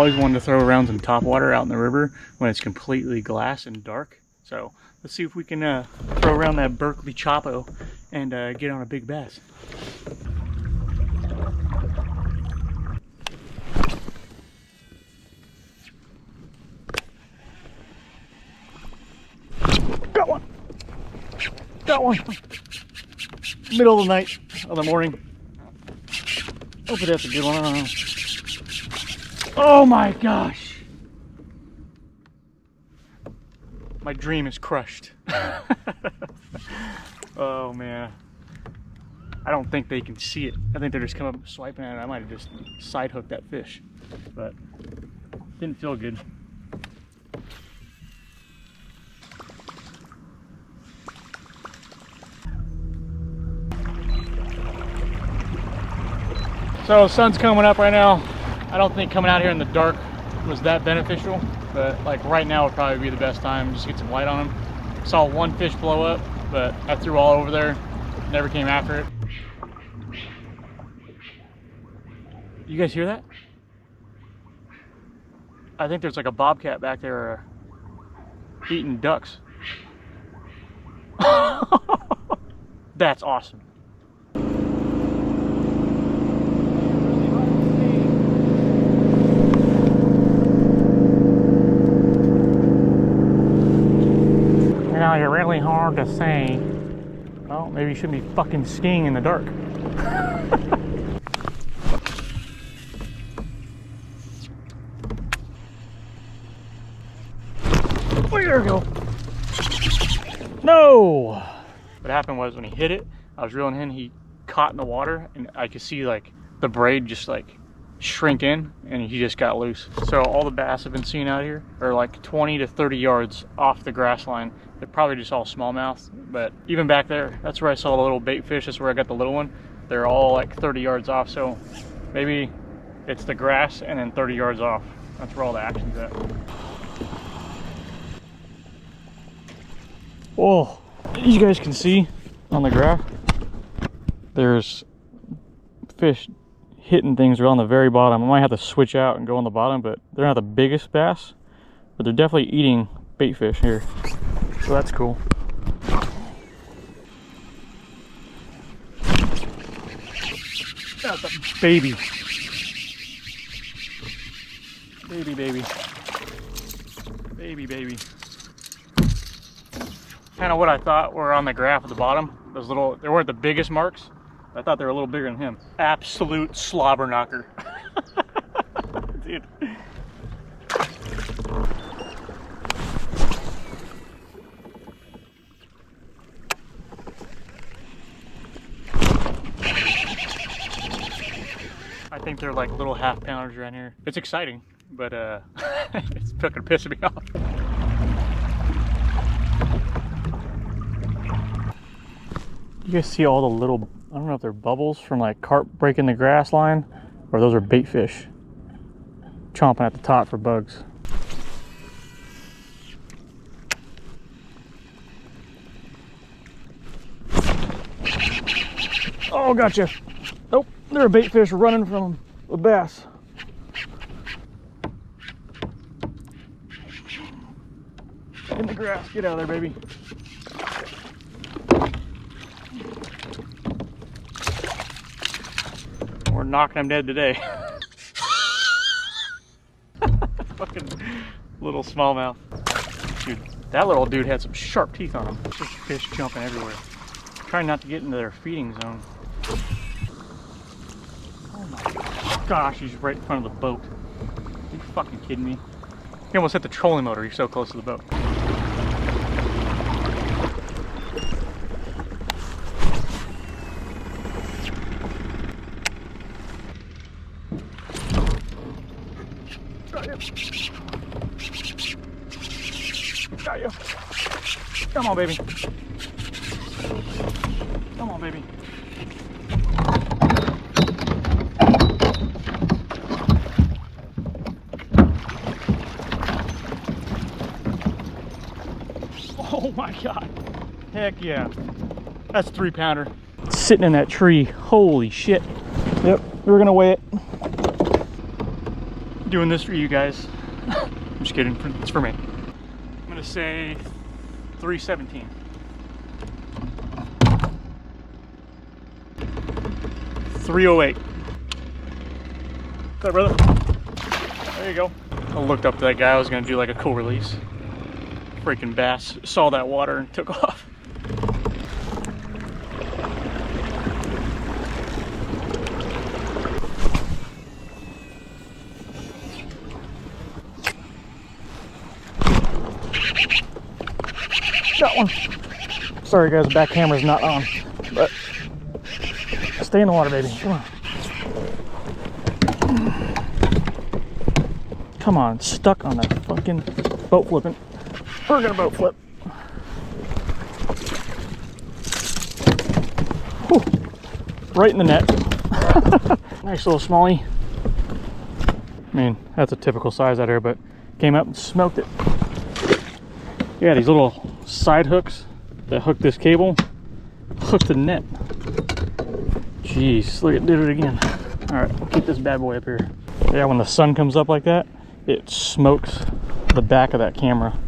always wanted to throw around some topwater out in the river when it's completely glass and dark. So let's see if we can throw around that Berkeley Chopo and get on a big bass. Got one! Got one! Middle of the night, of the morning. Hopefully that's a good one, I don't know. Oh my gosh! My dream is crushed. Oh man. I don't think they can see it. I think they're just coming up swiping at it. I might have just side hooked that fish, but didn't feel good. So the sun's coming up right now. I don't think coming out here in the dark was that beneficial, but like right now would probably be the best time just to get some light on them. Saw one fish blow up, but I threw all over there, never came after it. You guys hear that? I think there's like a bobcat back there eating ducks. That's awesome. You know, you're really hard to say. Well, maybe you shouldn't be fucking skiing in the dark. Oh, there we go. No! What happened was when he hit it, I was reeling in, he caught in the water, and I could see like the braid just like shrink in, and he just got loose. So all the bass I've been seeing out here are like 20 to 30 yards off the grass line. They're probably just all smallmouth, but even back there, that's where I saw the little bait fish. That's where I got the little one. They're all like 30 yards off, so maybe it's the grass and then 30 yards off. That's where all the action's at. Oh, as you guys can see on the graph, there's fish hitting things around the very bottom. I might have to switch out and go on the bottom, but they're not the biggest bass, but they're definitely eating bait fish here. So that's cool. That's a baby. Baby, baby. Baby, baby. Kind of what I thought were on the graph at the bottom. Those little, they weren't the biggest marks. I thought they were a little bigger than him. Absolute slobber knocker. Dude. I think they're like little half pounders around here. It's exciting, but it's fucking pissing me off. You guys see all the little, I don't know if they're bubbles from like carp breaking the grass line, or those are bait fish chomping at the top for bugs. Oh, gotcha. Nope, they're a bait fish running from a bass. In the grass, get out of there, baby. We're knocking them dead today. Fucking little smallmouth. Dude, that little dude had some sharp teeth on him. Just fish jumping everywhere. Trying not to get into their feeding zone. Oh my gosh, he's right in front of the boat. Are you fucking kidding me? He almost hit the trolling motor, he's so close to the boat. Got you. Come on, baby. Come on, baby. Oh my God. Heck yeah. That's a 3-pounder. Sitting in that tree. Holy shit. Yep, we're gonna weigh it. doing this for you guys. I'm just kidding, it's for me. I'm gonna say 317. 308. What's up, brother? There you go. I looked up to that guy. I was gonna do like a cool release. Freaking bass saw that water and took off. Got one. Sorry guys, the back camera's not on, but stay in the water, baby. Come on. Come on, stuck on that fucking boat flipping. We're gonna boat flip. Whew. Right in the net. Nice little smallie. I mean, that's a typical size out here, but came up and smoked it. Yeah, these little side hooks that hook this cable, hook the net. Jeez, look, it did it again. All right, we'll keep this bad boy up here. Yeah, when the sun comes up like that, it smokes the back of that camera.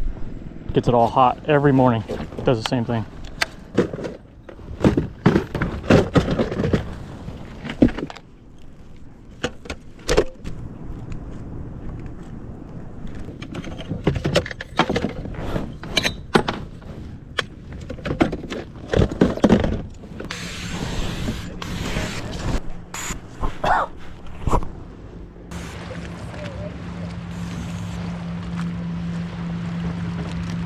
Gets it all hot every morning. It does the same thing.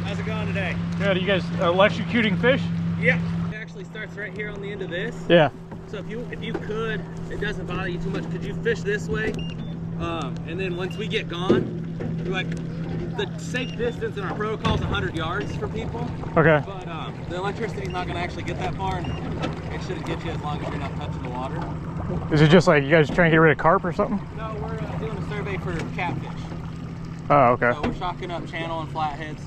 How's it going today? Good. Are you guys electrocuting fish? Yeah. It actually starts right here on the end of this. Yeah. So if you could, it doesn't bother you too much, could you fish this way? And then once we get gone, like the safe distance in our protocol is 100 yards for people. Okay. But the electricity's not going to actually get that far, and it shouldn't get you as long as you're not touching the water. Is it just like you guys trying to get rid of carp or something? No, we're doing a survey for catfish. Oh, okay. So we're shocking up channel and flatheads.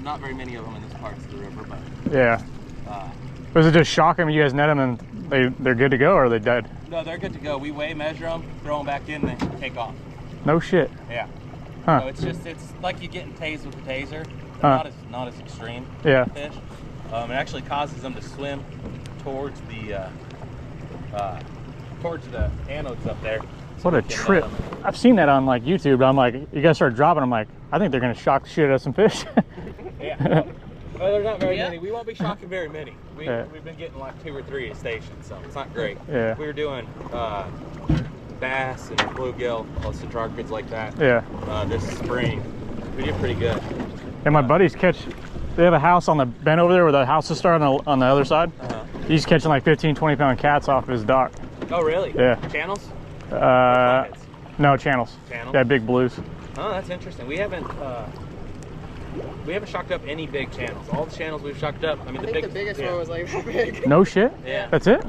Not very many of them in this part of the river, but yeah. Was it just shock them? You guys net them and they're good to go, or are they dead? No, they're good to go. We weigh, measure them, throw them back in, and then take off. No shit. Yeah. Huh. So it's like you getting tased with a taser. They're not as extreme. Yeah. Fish. It actually causes them to swim towards the anodes up there. What a trip. I've seen that on like YouTube, but I'm like, you guys start dropping, I'm like, I think they're gonna shock the shit out of some fish. Yeah. Well, there's not very many. We won't be shocking very many. We've been getting like 2 or 3 a station, so it's not great. Yeah. We were doing bass and bluegill, all citrarchids like that. Yeah. This spring, we did pretty good. And my buddies they have a house on the bend over there where the houses start on the other side. He's catching like 15, 20 pound cats off his dock. Oh, really? Yeah. Channels? No, channels. Channels? Yeah, big blues. Oh, that's interesting. We haven't shocked up any big channels. All the channels we've shocked up, I mean, the biggest one was like that big. No shit? Yeah. That's it?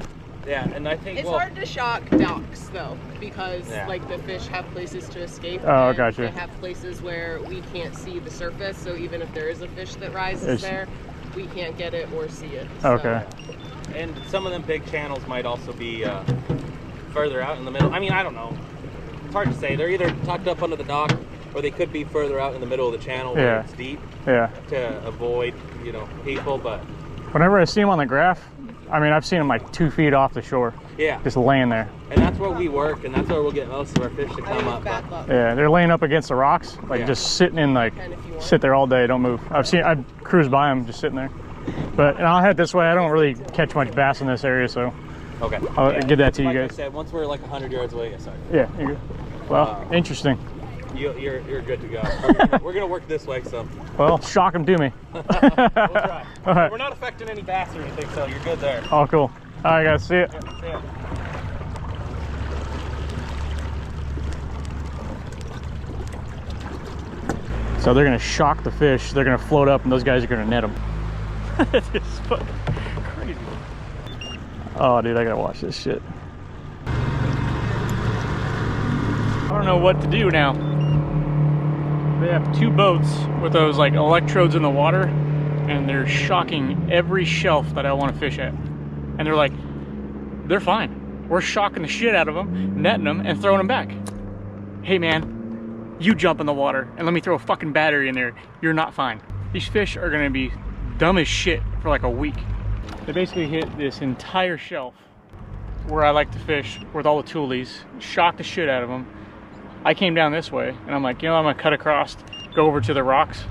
Yeah, and I think it's hard to shock docks though, because like the fish have places to escape. Oh, gotcha. They have places where we can't see the surface, so even if there is a fish that rises there, we can't get it or see it. Okay. So. And some of them big channels might also be further out in the middle. I mean, I don't know. It's hard to say. They're either tucked up under the dock, or they could be further out in the middle of the channel where it's deep. Yeah. To avoid, people. But whenever I see them on the graph, I mean, I've seen them like 2 feet off the shore. Yeah. Just laying there. And that's where we work, and that's where we'll get most of our fish to come up. Yeah, they're laying up against the rocks, like just sitting in, like sit there all day, don't move. I've cruised by them just sitting there. But and I'll head this way. I don't really catch much bass in this area, so okay. I'll get that to you like guys. I said, once we're like 100 yards away, sorry. Yeah, you're good. Well, interesting. You're good to go. We're gonna work this way, so. Well, shock them to me. We'll try. All right. We're not affecting any bass or anything, so you're good there. Oh, cool. All right, guys. See ya. Yeah, see ya. So they're gonna shock the fish. They're gonna float up, and those guys are gonna net them. It's fucking crazy. Oh, dude, I gotta watch this shit. I don't know what to do now. They have 2 boats with those like electrodes in the water, and they're shocking every shelf that I want to fish at. And they're like, they're fine. We're shocking the shit out of them, netting them, and throwing them back. hey man, you jump in the water and let me throw a fucking battery in there. You're not fine. These fish are gonna be dumb as shit for like a week. They basically hit this entire shelf where I like to fish with all the toolies, shocked the shit out of them. I came down this way and I'm like, you know, I'm gonna cut across, go over to the rocks.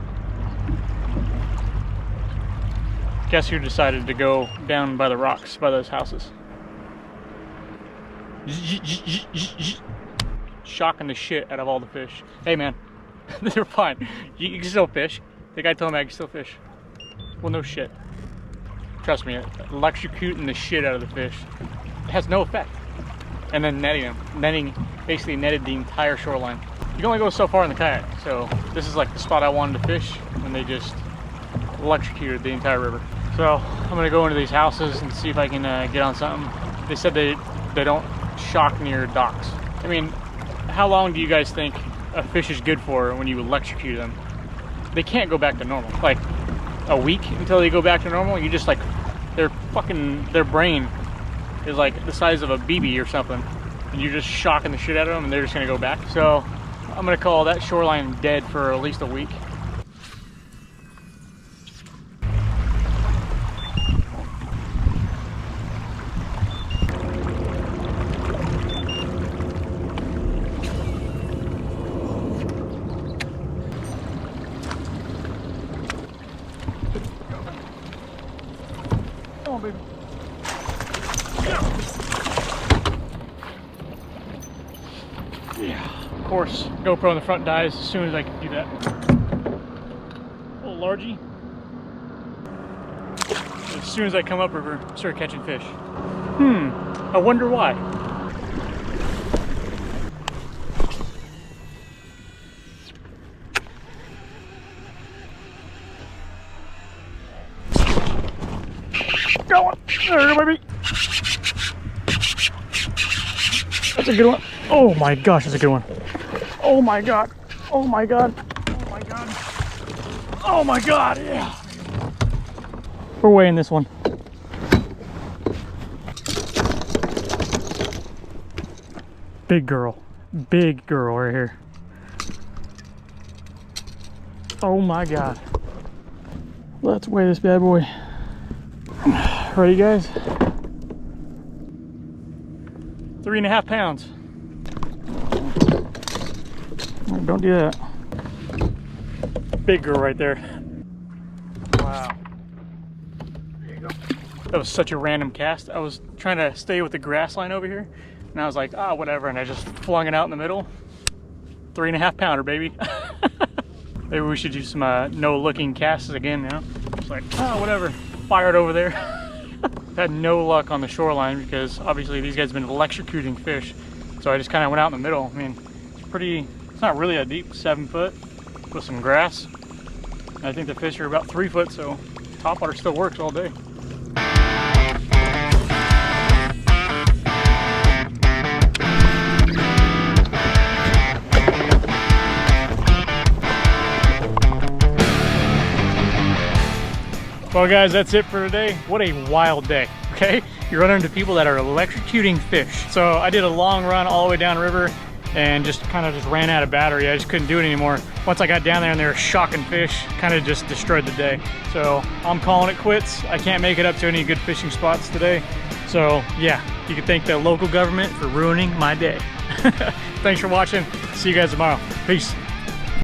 Guess who decided to go down by the rocks, by those houses? Shocking the shit out of all the fish. Hey man, they're fine. You can still fish. The guy told me I can still fish. Well, no shit. Trust me, electrocuting the shit out of the fish. It has no effect. And then netting them. Netting basically netted the entire shoreline. You can only go so far in the kayak, so this is like the spot I wanted to fish, and they just electrocuted the entire river. So I'm gonna go into these houses and see if I can get on something. They said they don't shock near docks. I mean, how long do you guys think a fish is good for when you electrocute them? They can't go back to normal. Like a week until they go back to normal. You just like, their brain is like the size of a BB or something, and you're just shocking the shit out of them and they're just gonna go back. So I'm gonna call that shoreline dead for at least a week. Come on, baby. Yeah, of course, GoPro in the front dies as soon as I can do that. Little largie. As soon as I come upriver, start catching fish. I wonder why. Go on! There you go, baby! That's a good one. Oh my gosh, that's a good one. Oh my god. Oh my god. Oh my god. Oh my god, yeah. We're weighing this one. Big girl. Big girl right here. Oh my god. Let's weigh this bad boy. Ready, guys? 3.5 pounds. Don't do that. Big girl right there. Wow. There you go. That was such a random cast. I was trying to stay with the grass line over here, and I was like, ah, whatever, and I just flung it out in the middle. 3.5 pounder, baby. Maybe we should do some no-looking casts again now. It's like, oh, whatever. Fire it over there. I've had no luck on the shoreline because obviously these guys have been electrocuting fish. So I just kind of went out in the middle. I mean, it's not really that deep, 7 foot with some grass. And I think the fish are about 3 foot, so topwater still works all day. Well guys, that's it for today. What a wild day, okay? You run into people that are electrocuting fish. So I did a long run all the way down river and just ran out of battery. I just couldn't do it anymore. Once I got down there and they were shocking fish, kind of just destroyed the day. So I'm calling it quits. I can't make it up to any good fishing spots today. So yeah, you can thank the local government for ruining my day. Thanks for watching. See you guys tomorrow. Peace.